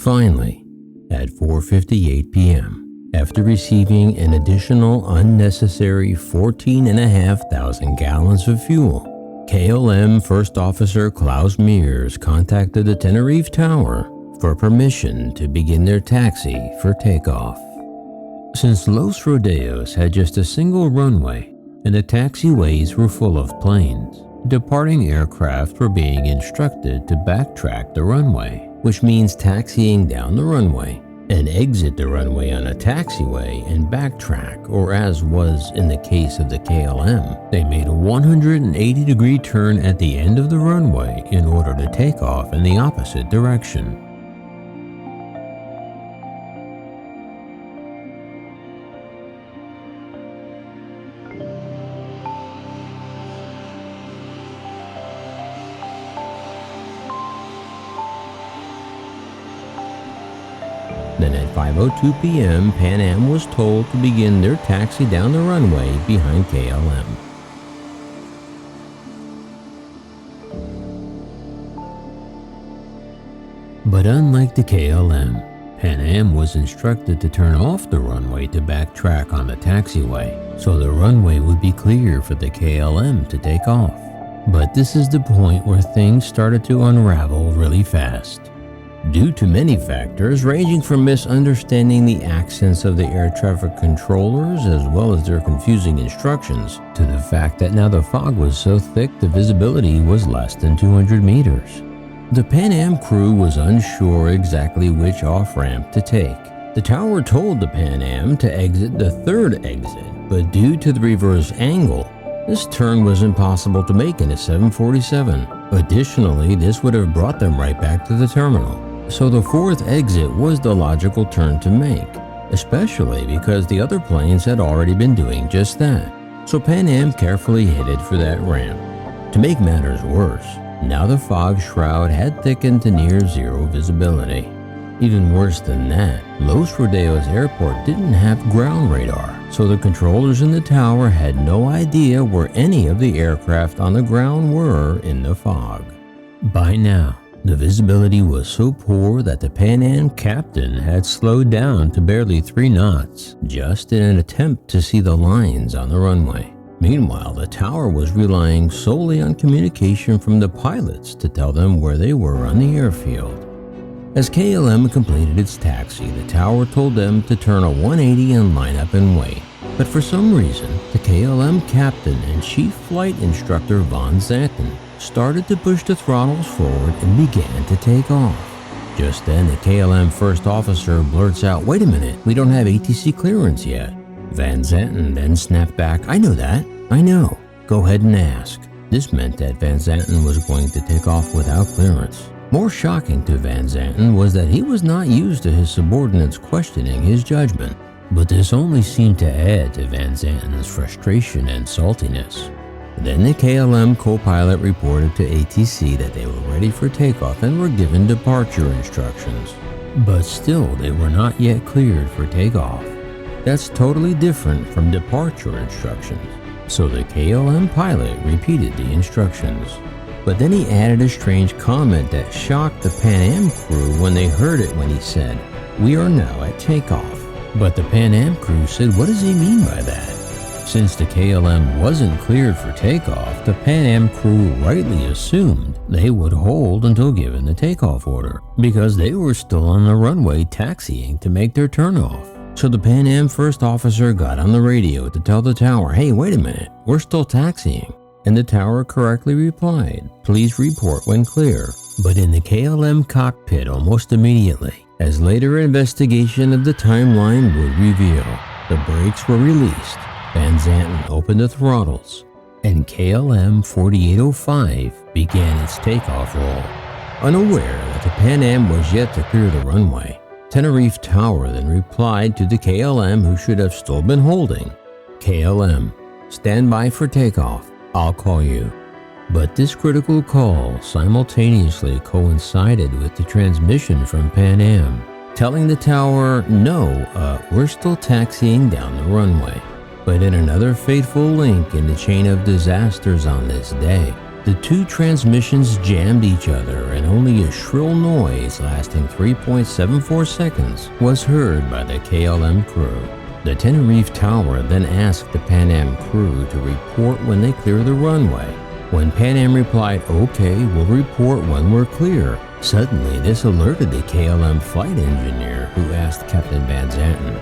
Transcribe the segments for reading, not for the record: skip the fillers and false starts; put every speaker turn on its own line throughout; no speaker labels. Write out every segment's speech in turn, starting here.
Finally, at 4:58 p.m., after receiving an additional unnecessary 14,500 gallons of fuel, KLM First Officer Klaus Mears contacted the Tenerife Tower for permission to begin their taxi for takeoff. Since Los Rodeos had just a single runway and the taxiways were full of planes, departing aircraft were being instructed to backtrack the runway, which means taxiing down the runway and exit the runway on a taxiway and backtrack, or as was in the case of the KLM, they made a 180-degree turn at the end of the runway in order to take off in the opposite direction. Then at 5:02 p.m., Pan Am was told to begin their taxi down the runway behind KLM. But unlike the KLM, Pan Am was instructed to turn off the runway to backtrack on the taxiway, so the runway would be clear for the KLM to take off. But this is the point where things started to unravel really fast. Due to many factors, ranging from misunderstanding the accents of the air traffic controllers as well as their confusing instructions, to the fact that now the fog was so thick the visibility was less than 200 meters. The Pan Am crew was unsure exactly which off-ramp to take. The tower told the Pan Am to exit the third exit, but due to the reverse angle, this turn was impossible to make in a 747. Additionally, this would have brought them right back to the terminal. So the fourth exit was the logical turn to make, especially because the other planes had already been doing just that. So Pan Am carefully headed for that ramp. To make matters worse, now the fog shroud had thickened to near zero visibility. Even worse than that, Los Rodeos Airport didn't have ground radar, so the controllers in the tower had no idea where any of the aircraft on the ground were in the fog. By now, the visibility was so poor that the Pan Am captain had slowed down to barely 3 knots, just in an attempt to see the lines on the runway. Meanwhile, the tower was relying solely on communication from the pilots to tell them where they were on the airfield. As KLM completed its taxi, the tower told them to turn a 180 and line up and wait. But for some reason, the KLM captain and chief flight instructor Von Zanten started to push the throttles forward and began to take off. Just then, the KLM first officer blurts out, "Wait a minute, we don't have ATC clearance yet." Van Zanten then snapped back, "I know that. I know. Go ahead and ask." This meant that Van Zanten was going to take off without clearance. More shocking to Van Zanten was that he was not used to his subordinates questioning his judgment. But this only seemed to add to Van Zanten's frustration and saltiness. Then the KLM co-pilot reported to ATC that they were ready for takeoff and were given departure instructions. But still, they were not yet cleared for takeoff. That's totally different from departure instructions. So the KLM pilot repeated the instructions. But then he added a strange comment that shocked the Pan Am crew when they heard it when he said, "We are now at takeoff." But the Pan Am crew said, "What does he mean by that?" Since the KLM wasn't cleared for takeoff, the Pan Am crew rightly assumed they would hold until given the takeoff order, because they were still on the runway taxiing to make their turnoff. So the Pan Am first officer got on the radio to tell the tower, "Hey, wait a minute, we're still taxiing." And the tower correctly replied, "Please report when clear." But in the KLM cockpit almost immediately, as later investigation of the timeline would reveal, the brakes were released, Van Zanten opened the throttles, and KLM 4805 began its takeoff roll. Unaware that the Pan Am was yet to clear the runway, Tenerife Tower then replied to the KLM who should have still been holding, "KLM, stand by for takeoff. I'll call you." But this critical call simultaneously coincided with the transmission from Pan Am, telling the tower, "No, we're still taxiing down the runway." But in another fateful link in the chain of disasters on this day, The two transmissions jammed each other, and only a shrill noise lasting 3.74 seconds was heard by the KLM crew. The Tenerife tower then asked the Pan Am crew to report when they clear the runway. When Pan Am replied, "Okay, we'll report when we're clear," suddenly this alerted the KLM flight engineer, who asked Captain Van Zanten,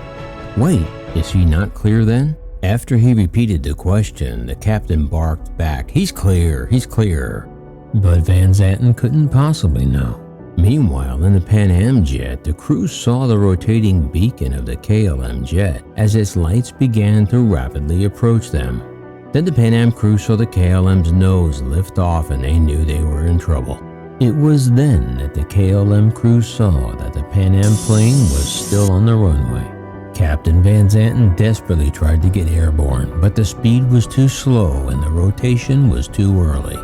"Wait, is he not clear then?" After he repeated the question, the captain barked back, "He's clear, he's clear." But Van Zanten couldn't possibly know. Meanwhile, in the Pan Am jet, the crew saw the rotating beacon of the KLM jet as its lights began to rapidly approach them. Then the Pan Am crew saw the KLM's nose lift off, and they knew they were in trouble. It was then that the KLM crew saw that the Pan Am plane was still on the runway. Captain Van Zanten desperately tried to get airborne, but the speed was too slow and the rotation was too early.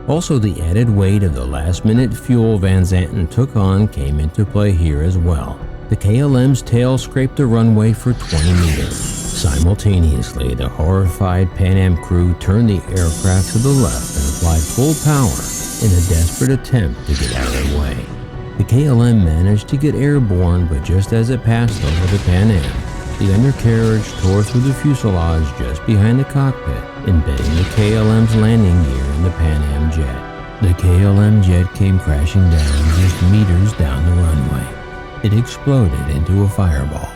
Also, the added weight of the last-minute fuel Van Zanten took on came into play here as well. The KLM's tail scraped the runway for 20 meters. Simultaneously, the horrified Pan Am crew turned the aircraft to the left and applied full power in a desperate attempt to get out of the way. The KLM managed to get airborne, but just as it passed over the Pan Am, the undercarriage tore through the fuselage just behind the cockpit, embedding the KLM's landing gear in the Pan Am jet. The KLM jet came crashing down just meters down the runway. It exploded into a fireball.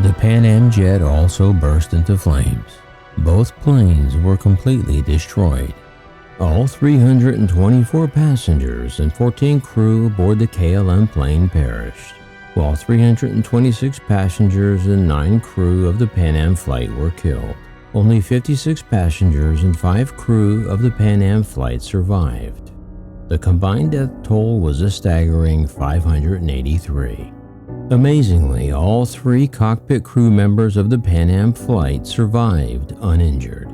The Pan Am jet also burst into flames. Both planes were completely destroyed. All 324 passengers and 14 crew aboard the KLM plane perished, while 326 passengers and 9 crew of the Pan Am flight were killed. Only 56 passengers and 5 crew of the Pan Am flight survived. The combined death toll was a staggering 583. Amazingly, all 3 cockpit crew members of the Pan Am flight survived uninjured.